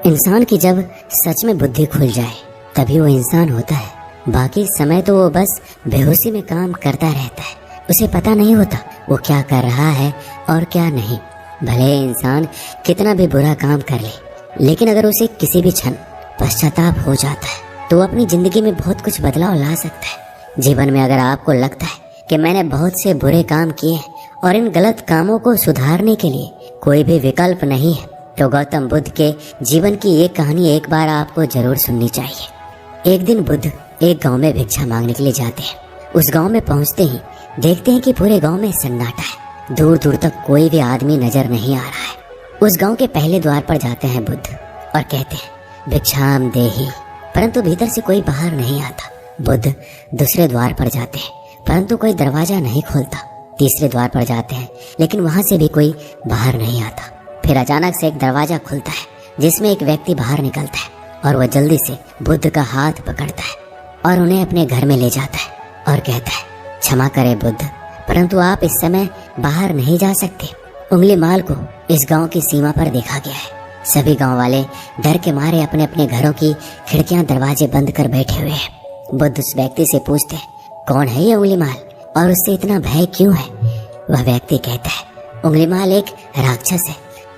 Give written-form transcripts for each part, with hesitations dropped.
इंसान की जब सच में बुद्धि खुल जाए तभी वो इंसान होता है। बाकी समय तो वो बस बेहोशी में काम करता रहता है। उसे पता नहीं होता वो क्या कर रहा है और क्या नहीं। भले इंसान कितना भी बुरा काम कर ले, लेकिन अगर उसे किसी भी क्षण पश्चाताप हो जाता है तो वो अपनी जिंदगी में बहुत कुछ बदलाव ला सकता है। जीवन में अगर आपको लगता है कि मैंने बहुत से बुरे काम किए हैं और इन गलत कामों को सुधारने के लिए कोई भी विकल्प नहीं है, तो गौतम बुद्ध के जीवन की एक कहानी एक बार आपको जरूर सुननी चाहिए। एक दिन बुद्ध एक गांव में भिक्षा मांगने के लिए जाते हैं। उस गांव में पहुंचते ही देखते हैं कि पूरे गांव में सन्नाटा है। दूर दूर तक कोई भी आदमी नजर नहीं आ रहा है। उस गांव के पहले द्वार पर जाते हैं बुद्ध और कहते हैं भिक्षाम देहि, परंतु भीतर से कोई बाहर नहीं आता। बुद्ध दूसरे द्वार पर जाते हैं परंतु कोई दरवाजा नहीं खोलता। तीसरे द्वार पर जाते हैं लेकिन वहां से भी कोई बाहर नहीं आता। फिर अचानक से एक दरवाजा खुलता है जिसमें एक व्यक्ति बाहर निकलता है और वह जल्दी से बुद्ध का हाथ पकड़ता है और उन्हें अपने घर में ले जाता है और कहता है क्षमा करें बुद्ध, परंतु आप इस समय बाहर नहीं जा सकते। उंगली माल को इस गांव की सीमा पर देखा गया है। सभी गांव वाले डर के मारे अपने अपने घरों की खिड़कियां दरवाजे बंद कर बैठे हुए हैं। बुद्ध उस व्यक्ति से पूछते हैं कौन है ये उंगली माल और उससे इतना भय क्यों है। वह व्यक्ति कहता है उंगली माल एक राक्षस है।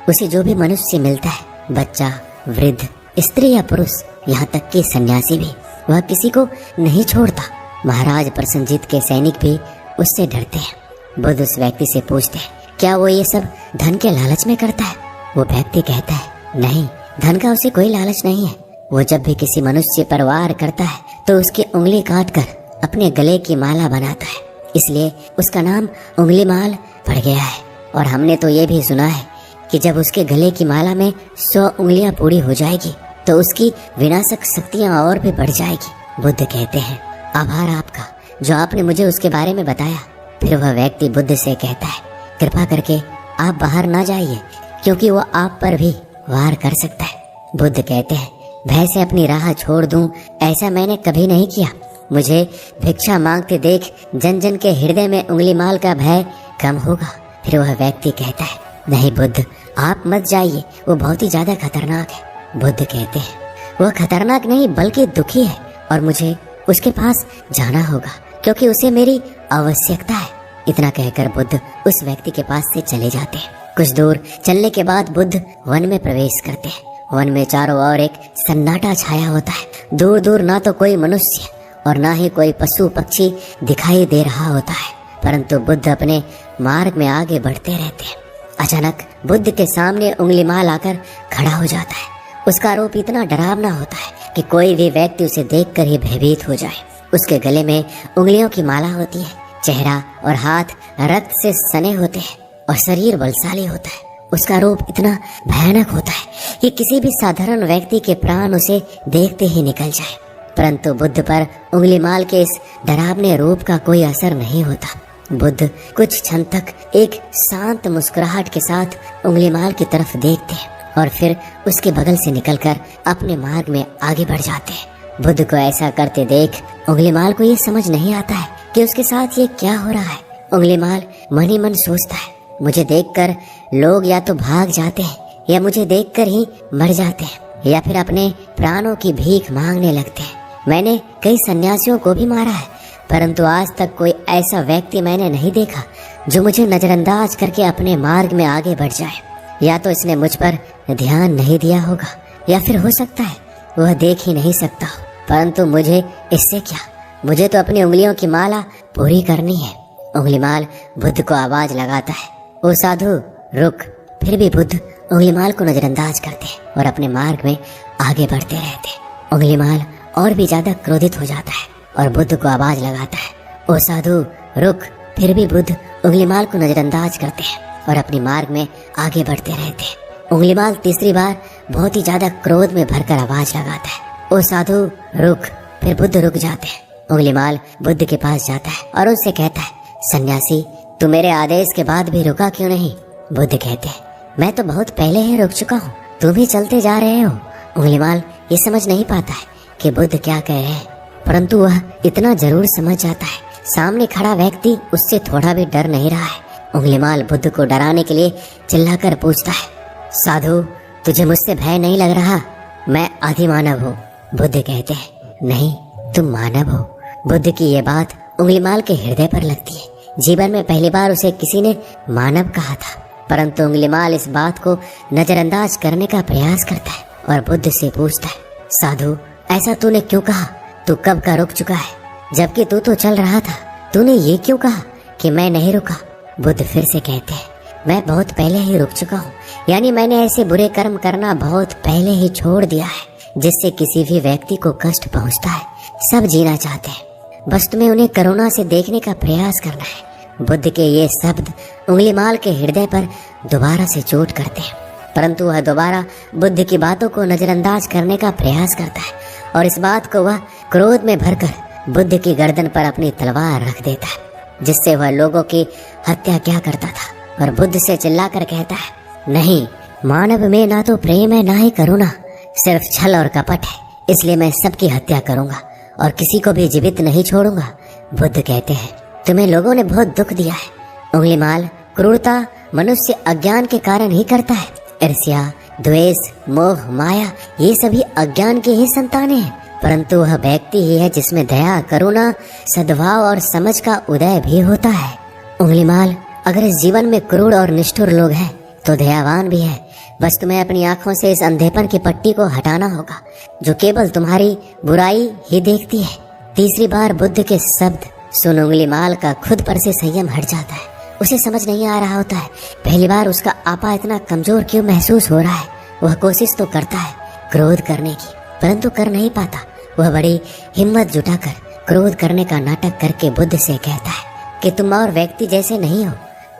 उसे जो भी मनुष्य मिलता है, बच्चा, वृद्ध, स्त्री या पुरुष, यहाँ तक कि सन्यासी भी, वह किसी को नहीं छोड़ता। महाराज प्रसन्नजीत के सैनिक भी उससे डरते हैं। बुद्ध उस व्यक्ति से पूछते हैं क्या वो ये सब धन के लालच में करता है। वो व्यक्ति कहता है नहीं, धन का उसे कोई लालच नहीं है। वो जब भी किसी मनुष्य पर वार करता है तो उसकी उंगली काट कर अपने गले की माला बनाता है, इसलिए उसका नाम उंगली माल पड़ गया है। और हमने तो ये भी सुना है कि जब उसके गले की माला में 100 उंगलियां पूरी हो जाएगी तो उसकी विनाशक शक्तियां और भी बढ़ जाएगी। बुद्ध कहते हैं आभार आपका जो आपने मुझे उसके बारे में बताया। फिर वह व्यक्ति बुद्ध से कहता है कृपा करके आप बाहर ना जाइए क्योंकि वो आप पर भी वार कर सकता है। बुद्ध कहते हैं भय से अपनी राह छोड़ दूं ऐसा मैंने कभी नहीं किया। मुझे भिक्षा मांगते देख जन जन के हृदय में उंगली माल का भय कम होगा। फिर वह व्यक्ति कहता है नहीं बुद्ध, आप मत जाइए, वो बहुत ही ज्यादा खतरनाक है। बुद्ध कहते हैं वह खतरनाक नहीं बल्कि दुखी है और मुझे उसके पास जाना होगा क्योंकि उसे मेरी आवश्यकता है। इतना कहकर बुद्ध उस व्यक्ति के पास से चले जाते हैं। कुछ दूर चलने के बाद बुद्ध वन में प्रवेश करते हैं। वन में चारों ओर एक सन्नाटा छाया होता है। दूर दूर ना तो कोई मनुष्य और ना ही कोई पशु पक्षी दिखाई दे रहा होता है, परंतु बुद्ध अपने मार्ग में आगे बढ़ते रहते हैं। अचानक बुद्ध के सामने उंगली माल आकर खड़ा हो जाता है। उसका रूप इतना डरावना होता है कि कोई भी व्यक्ति उसे देखकर ही भयभीत हो जाए। उसके गले में उंगलियों की माला होती है, चेहरा और हाथ रक्त से सने होते हैं और शरीर बलशाली होता है। उसका रूप इतना भयानक होता है कि किसी भी साधारण व्यक्ति के प्राण उसे देखते ही निकल जाए, परंतु बुद्ध पर उंगली माल के इस डरावने रूप का कोई असर नहीं होता। बुद्ध कुछ क्षण तक एक शांत मुस्कुराहट के साथ उंगली माल की तरफ देखते हैं और फिर उसके बगल से निकलकर अपने मार्ग में आगे बढ़ जाते हैं। बुद्ध को ऐसा करते देख उंगली माल को ये समझ नहीं आता है कि उसके साथ ये क्या हो रहा है। उंगली माल मन ही मन सोचता है मुझे देखकर लोग या तो भाग जाते हैं या मुझे देखकर ही मर जाते हैं या फिर अपने प्राणों की भीख मांगने लगते हैं। मैंने कई सन्यासियों को भी मारा है, परंतु आज तक कोई ऐसा व्यक्ति मैंने नहीं देखा जो मुझे नजरअंदाज करके अपने मार्ग में आगे बढ़ जाए। या तो इसने मुझ पर ध्यान नहीं दिया होगा या फिर हो सकता है वह देख ही नहीं सकता हो, परंतु मुझे इससे क्या, मुझे तो अपनी उंगलियों की माला पूरी करनी है। उंगली माल बुद्ध को आवाज लगाता है ओ साधु रुक। फिर भी बुद्ध उंगली माल को नजरअंदाज करते हैं और अपने मार्ग में आगे बढ़ते रहते हैं। उंगली माल और भी ज्यादा क्रोधित हो जाता है और बुद्ध को आवाज लगाता है ओ साधु रुक। फिर भी बुद्ध उंगली माल को नजरअंदाज करते हैं और अपने मार्ग में आगे बढ़ते रहते हैं। उंगली माल तीसरी बार बहुत ही ज्यादा क्रोध में भरकर आवाज लगाता है ओ साधु रुक। फिर बुद्ध रुक जाते हैं। उंगली माल बुद्ध के पास जाता है और उससे कहता है सन्यासी, तू मेरे आदेश के बाद भी रुका क्यों नहीं। बुद्ध कहते हैं मैं तो बहुत पहले ही रुक चुका हूँ, तुम भी चलते जा रहे हो। उंगली माल ये समझ नहीं पाता है कि बुद्ध क्या कह रहे हैं, परंतु वह इतना जरूर समझ जाता है सामने खड़ा व्यक्ति उससे थोड़ा भी डर नहीं रहा है। उंगली माल बुद्ध को डराने के लिए चिल्लाकर पूछता है साधु, तुझे मुझसे भय नहीं लग रहा। मैं आदि मानव हूँ। बुद्ध कहते हैं नहीं, तुम मानव हो। बुद्ध की ये बात उंगलीमाल के हृदय पर लगती है। जीवन में पहली बार उसे किसी ने मानव कहा था, परंतु उंगलीमाल इस बात को नजरअंदाज करने का प्रयास करता है और बुद्ध से पूछता है, साधु ऐसा तूने क्यों कहा? तू कब का रुक चुका है, जबकि तू तो चल रहा था। तूने ये क्यों कहा कि मैं नहीं रुका? बुद्ध फिर से कहते हैं, मैं बहुत पहले ही रुक चुका हूँ, यानी मैंने ऐसे बुरे कर्म करना बहुत पहले ही छोड़ दिया है जिससे किसी भी व्यक्ति को कष्ट पहुँचता है। सब जीना चाहते हैं, बस तुम्हें उन्हें करुणा से देखने का प्रयास करना है। बुद्ध के ये शब्द उंगलीमाल के हृदय पर दोबारा से चोट करते हैं, परंतु वह दोबारा बुद्ध की बातों को नजरअंदाज करने का प्रयास करता है और इस बात को वह क्रोध में भरकर बुद्ध की गर्दन पर अपनी तलवार रख देता है, जिससे वह लोगों की हत्या क्या करता था और बुद्ध से चिल्लाकर कहता है, नहीं, मानव में ना तो प्रेम है ना ही करुणा, सिर्फ छल और कपट है, इसलिए मैं सबकी हत्या करूंगा और किसी को भी जीवित नहीं छोड़ूंगा। बुद्ध कहते हैं, तुम्हें लोगों ने बहुत दुख दिया है। उंगलीमाल, क्रूरता मनुष्य अज्ञान के कारण ही करता है। ईर्ष्या, द्वेष, मोह, माया ये सभी अज्ञान के ही संतानें हैं, परंतु वह व्यक्ति ही है जिसमें दया, करुणा, सद्भाव और समझ का उदय भी होता है। उंगलीमाल, अगर इस जीवन में क्रूर और निष्ठुर लोग हैं तो दयावान भी है। बस तुम्हें अपनी आंखों से इस अंधेपन की पट्टी को हटाना होगा जो केवल तुम्हारी बुराई ही देखती है। तीसरी बार बुद्ध के शब्द सुन उंगलीमाल का खुद पर से संयम हट जाता है। उसे समझ नहीं आ रहा होता है पहली बार उसका आपा इतना कमजोर क्यों महसूस हो रहा है। वह कोशिश तो करता है क्रोध करने की, परंतु कर नहीं पाता। वह बड़ी हिम्मत जुटाकर क्रोध करने का नाटक करके बुद्ध से कहता है कि तुम और व्यक्ति जैसे नहीं हो।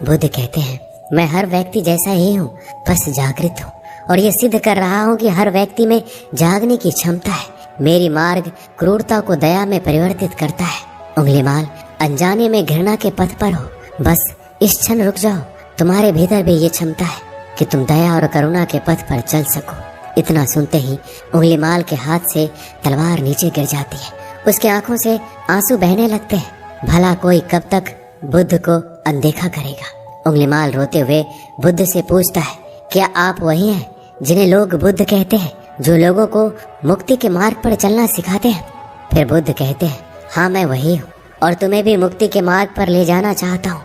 बुद्ध कहते हैं, मैं हर व्यक्ति जैसा ही हूँ, बस जागृत हूँ और ये सिद्ध कर रहा हूँ कि हर व्यक्ति में जागने की क्षमता है। मेरी मार्ग क्रूरता को दया में परिवर्तित करता है। उंगलीमाल, अनजाने में घृणा के पथ पर हो, बस इस क्षण रुक जाओ। तुम्हारे भीतर भी ये क्षमता है कि तुम दया और करुणा के पथ पर चल सको। इतना सुनते ही उंगलीमाल के हाथ से तलवार नीचे गिर जाती है। उसकी आंखों से आंसू बहने लगते हैं। भला कोई कब तक बुद्ध को अनदेखा करेगा। उंगलीमाल रोते हुए बुद्ध से पूछता है, क्या आप वही हैं जिन्हें लोग बुद्ध कहते हैं, जो लोगों को मुक्ति के मार्ग पर चलना सिखाते हैं? फिर बुद्ध कहते हैं, हाँ मैं वही हूँ और तुम्हें भी मुक्ति के मार्ग पर ले जाना चाहता हूँ।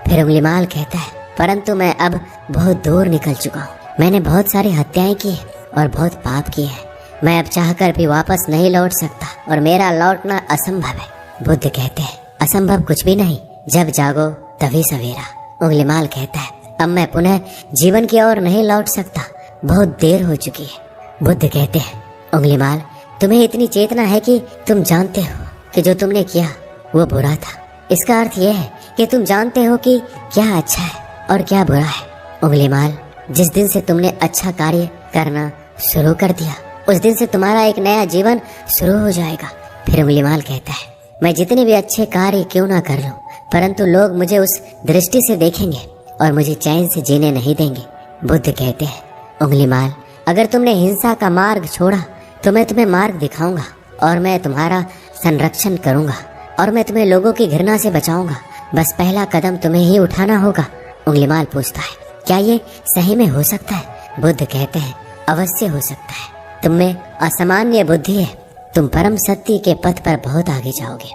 फिर उंगलीमाल कहता है, परंतु मैं अब बहुत दूर निकल चुका हूँ। मैंने बहुत सारी हत्याएं की हैं और बहुत पाप किए हैं। मैं अब चाहकर भी वापस नहीं लौट सकता और मेरा लौटना असंभव है। बुद्ध कहते हैं, असंभव कुछ भी नहीं, जब जागो तभी सवेरा। उंगलीमाल कहता है, अब मैं पुनः जीवन की ओर नहीं लौट सकता, बहुत देर हो चुकी है। बुद्ध कहते हैं, उंगलीमाल, तुम्हें इतनी चेतना है कि तुम जानते हो कि जो तुमने किया वो बुरा था। इसका अर्थ यह है कि तुम जानते हो कि क्या अच्छा है और क्या बुरा है। उंगलीमाल, जिस दिन से तुमने अच्छा कार्य करना शुरू कर दिया उस दिन से तुम्हारा एक नया जीवन शुरू हो जाएगा। फिर उंगलीमाल कहता है, मैं जितने भी अच्छे कार्य क्यों ना कर लूं, परंतु लोग मुझे उस दृष्टि से देखेंगे और मुझे चैन से जीने नहीं देंगे। बुद्ध कहते हैं, उंगलीमाल, अगर तुमने हिंसा का मार्ग छोड़ा तो मैं तुम्हें मार्ग दिखाऊंगा और मैं तुम्हारा संरक्षण करूंगा और मैं तुम्हें लोगों की घृणा से बचाऊंगा। बस पहला कदम तुम्हें ही उठाना होगा। उंगलीमाल पूछता है, क्या ये सही में हो सकता है? बुद्ध कहते हैं, अवश्य हो सकता है। तुम में असामान्य बुद्धि है, तुम परम सत्य के पथ पर बहुत आगे जाओगे।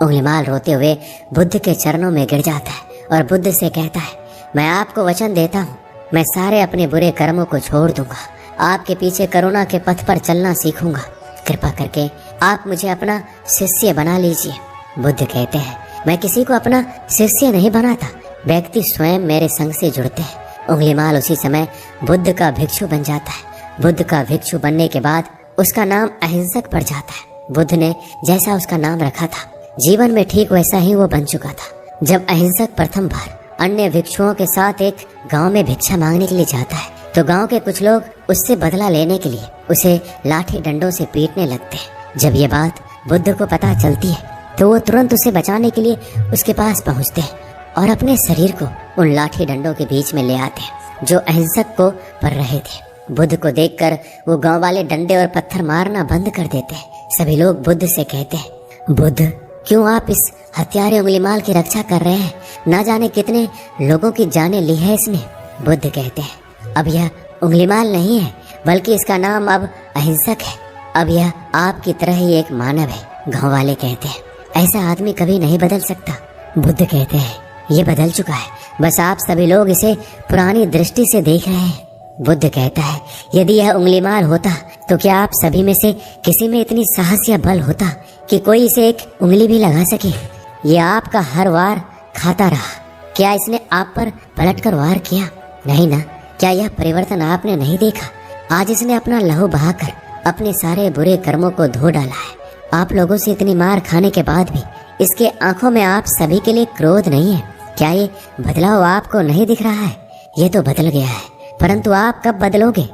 उंगलीमाल रोते हुए बुद्ध के चरणों में गिर जाता है और बुद्ध से कहता है, मैं आपको वचन देता हूँ, मैं सारे अपने बुरे कर्मों को छोड़ दूंगा, आपके पीछे करुणा के पथ पर चलना सीखूंगा। कृपा करके आप मुझे अपना शिष्य बना लीजिए। बुद्ध कहते हैं, मैं किसी को अपना शिष्य नहीं बनाता, व्यक्ति स्वयं मेरे संग से जुड़ते हैं। उंगलीमाल उसी समय बुद्ध का भिक्षु बन जाता है। बुद्ध का भिक्षु बनने के बाद उसका नाम अहिंसक पड़ जाता है। बुद्ध ने जैसा उसका नाम रखा था जीवन में ठीक वैसा ही वो बन चुका था। जब अहिंसक प्रथम बार अन्य भिक्षुओं के साथ एक गांव में भिक्षा मांगने के लिए जाता है तो गांव के कुछ लोग उससे बदला लेने के लिए उसे लाठी डंडों से पीटने लगते हैं। जब ये बात बुद्ध को पता चलती है तो वो तुरंत उसे बचाने के लिए उसके पास पहुंचते हैं और अपने शरीर को उन लाठी डंडों के बीच में ले आते हैं जो अहिंसक को पर रहे थे। बुद्ध को देखकर वो गांव वाले डंडे और पत्थर मारना बंद कर देते हैं। सभी लोग बुद्ध से कहते हैं, बुद्ध, क्यों आप इस हत्यारे उंगलीमाल की रक्षा कर रहे हैं? ना जाने कितने लोगों की जानें ली है इसने। बुद्ध कहते हैं, अब यह उंगलीमाल नहीं है, बल्कि इसका नाम अब अहिंसक है। अब यह आपकी तरह ही एक मानव है। गांव वाले कहते हैं ऐसा आदमी कभी नहीं बदल सकता। बुद्ध कहते हैं ये बदल चुका है, बस आप सभी लोग इसे पुरानी दृष्टि से देख रहे हैं। बुद्ध कहता है यदि यह उंगलीमाल होता तो क्या आप सभी में से किसी में इतनी साहस या बल होता कि कोई इसे एक उंगली भी लगा सके? ये आपका हर वार खाता रहा, क्या इसने आप पर पलटकर वार किया? नहीं ना। क्या यह परिवर्तन आपने नहीं देखा? आज इसने अपना लहू बहाकर अपने सारे बुरे कर्मों को धो डाला है। आप लोगों से इतनी मार खाने के बाद भी इसके आंखों में आप सभी के लिए क्रोध नहीं है। क्या ये बदलाव आपको नहीं दिख रहा है? ये तो बदल गया है, परंतु आप कब बदलोगे?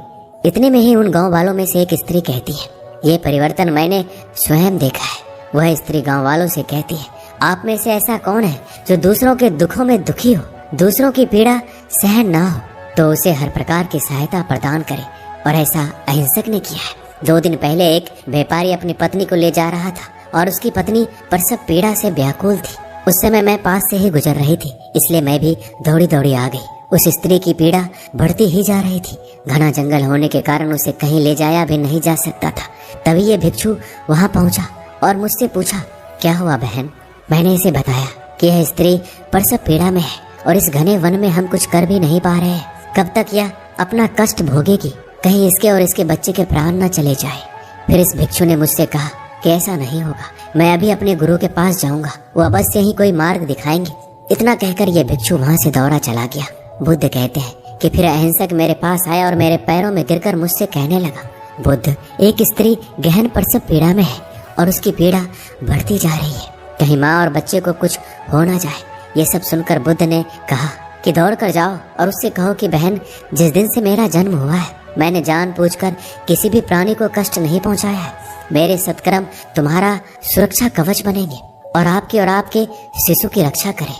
इतने में ही उन गांव वालों में से एक स्त्री कहती है ये परिवर्तन मैंने स्वयं देखा है। वह स्त्री गांव वालों से कहती है आप में से ऐसा कौन है जो दूसरों के दुखों में दुखी हो, दूसरों की पीड़ा सहन ना हो तो उसे हर प्रकार की सहायता प्रदान करे? और ऐसा अहिंसक ने किया है। 2 दिन पहले एक व्यापारी अपनी पत्नी को ले जा रहा था और उसकी पत्नी प्रसव पीड़ा से व्याकुल थी। उस समय मैं पास से ही गुजर रही थी, इसलिए मैं भी दौड़ी दौड़ी आ गई। उस स्त्री की पीड़ा बढ़ती ही जा रही थी। घना जंगल होने के कारण उसे कहीं ले जाया भी नहीं जा सकता था। तभी ये भिक्षु वहाँ पहुँचा और मुझसे पूछा क्या हुआ बहन? मैंने इसे बताया कि यह स्त्री प्रसव पीड़ा में है और इस घने वन में हम कुछ कर भी नहीं पा रहे हैं। कब तक यह अपना कष्ट भोगेगी? कहीं इसके और इसके बच्चे के प्राण न चले जाए। फिर इस भिक्षु ने मुझसे कहा कि ऐसा नहीं होगा, मैं अभी अपने गुरु के पास जाऊंगा, वो अवश्य ही कोई मार्ग दिखाएंगे। इतना कहकर यह भिक्षु वहाँ से दौड़ा चला गया। बुद्ध कहते हैं कि फिर अहिंसक मेरे पास आया और मेरे पैरों में गिरकर मुझसे कहने लगा बुद्ध, एक स्त्री गहन प्रसव पीड़ा में है और उसकी पीड़ा बढ़ती जा रही है, कहीं माँ और बच्चे को कुछ हो ना जाए। ये सब सुनकर बुद्ध ने कहा कि दौड़ कर जाओ और उससे कहो कि बहन, जिस दिन से मेरा जन्म हुआ है मैंने जानबूझकर किसी भी प्राणी को कष्ट नहीं पहुंचाया है। मेरे सत्कर्म तुम्हारा सुरक्षा कवच बनेंगे और आपके शिशु की रक्षा करें।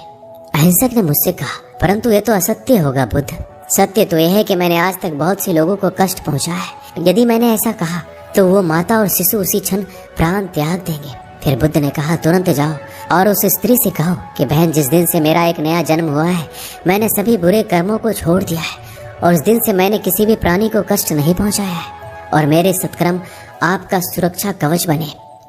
अहिंसक ने मुझसे कहा परंतु ये तो असत्य होगा बुद्ध। सत्य तो यह है कि मैंने आज तक बहुत से लोगों को कष्ट पहुंचाया है। यदि मैंने ऐसा कहा तो वो माता और शिशु उसी क्षण प्राण त्याग देंगे। फिर बुद्ध ने कहा तुरंत जाओ और उस स्त्री से कहो कि बहन, जिस दिन से मेरा एक नया जन्म हुआ है मैंने सभी बुरे कर्मों को छोड़ दिया है और उस दिन से मैंने किसी भी प्राणी को कष्ट नहीं पहुंचाया है और मेरे सत्कर्म आपका सुरक्षा कवच बने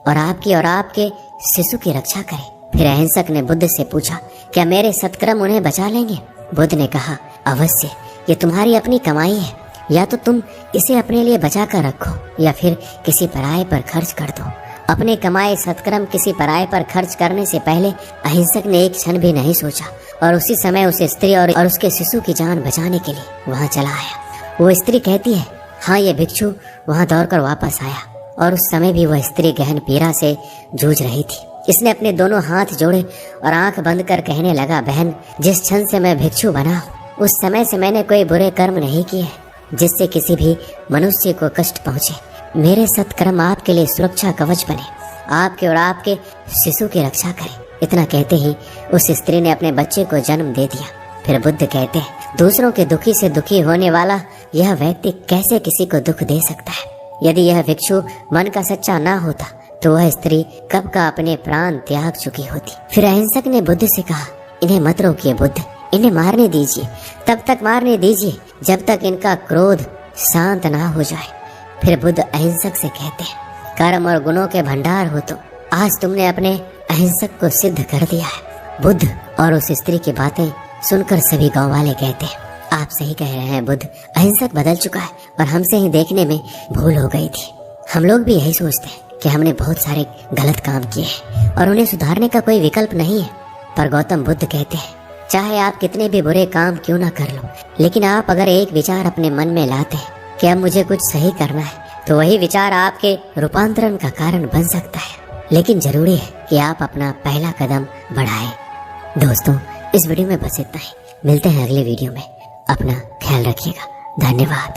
और आपके शिशु की रक्षा करे। फिर अहिंसक ने बुद्ध से पूछा क्या मेरे सत्कर्म उन्हें बचा लेंगे? बुद्ध ने कहा अवश्य, ये तुम्हारी अपनी कमाई है, या तो तुम इसे अपने लिए बचा कर रखो या फिर किसी पराये पर खर्च कर दो। अपने कमाए सत्कर्म किसी पराये पर खर्च करने से पहले अहिंसक ने एक क्षण भी नहीं सोचा और उसी समय उस स्त्री और उसके शिशु की जान बचाने के लिए वहाँ चला आया। वो स्त्री कहती है हाँ, ये भिक्षु वहाँ दौड़कर वापस आया और उस समय भी वह स्त्री गहन पीड़ा से जूझ रही थी। इसने अपने दोनों हाथ जोड़े और आंख बंद कर कहने लगा बहन, जिस क्षण से मैं भिक्षु बना उस समय से मैंने कोई बुरे कर्म नहीं किए जिससे किसी भी मनुष्य को कष्ट पहुँचे। मेरे सत्कर्म आपके लिए सुरक्षा कवच बने, आपके और आपके शिशु की रक्षा करें। इतना कहते ही उस स्त्री ने अपने बच्चे को जन्म दे दिया। फिर बुद्ध कहते हैं दूसरों के दुखी से दुखी होने वाला यह व्यक्ति कैसे किसी को दुख दे सकता है? यदि यह भिक्षु मन का सच्चा ना होता तो वह स्त्री कब का अपने प्राण त्याग चुकी होती। फिर अहिंसक ने बुद्ध से कहा इन्हें मत रोकिए बुद्ध, इन्हें मारने दीजिए, तब तक मारने दीजिए जब तक इनका क्रोध शांत ना हो जाए। फिर बुद्ध अहिंसक से कहते हैं कर्म और गुणों के भंडार हो तो आज तुमने अपने अहिंसक को सिद्ध कर दिया है। बुद्ध और उस स्त्री की बातें सुनकर सभी गांव वाले कहते हैं आप सही कह रहे हैं बुद्ध, अहिंसक बदल चुका है और हमसे ही देखने में भूल हो गई थी। हम लोग भी यही सोचते हैं कि हमने बहुत सारे गलत काम किए हैं और उन्हें सुधारने का कोई विकल्प नहीं है। पर गौतम बुद्ध कहते हैं चाहे आप कितने भी बुरे काम क्यों ना कर लो, लेकिन आप अगर एक विचार अपने मन में लाते हैं कि अब मुझे कुछ सही करना है तो वही विचार आपके रूपांतरण का कारण बन सकता है। लेकिन जरूरी है कि आप अपना पहला कदम बढ़ाएं। दोस्तों, इस वीडियो में बस इतना ही। मिलते हैं अगले वीडियो में। अपना ख्याल रखिएगा। धन्यवाद।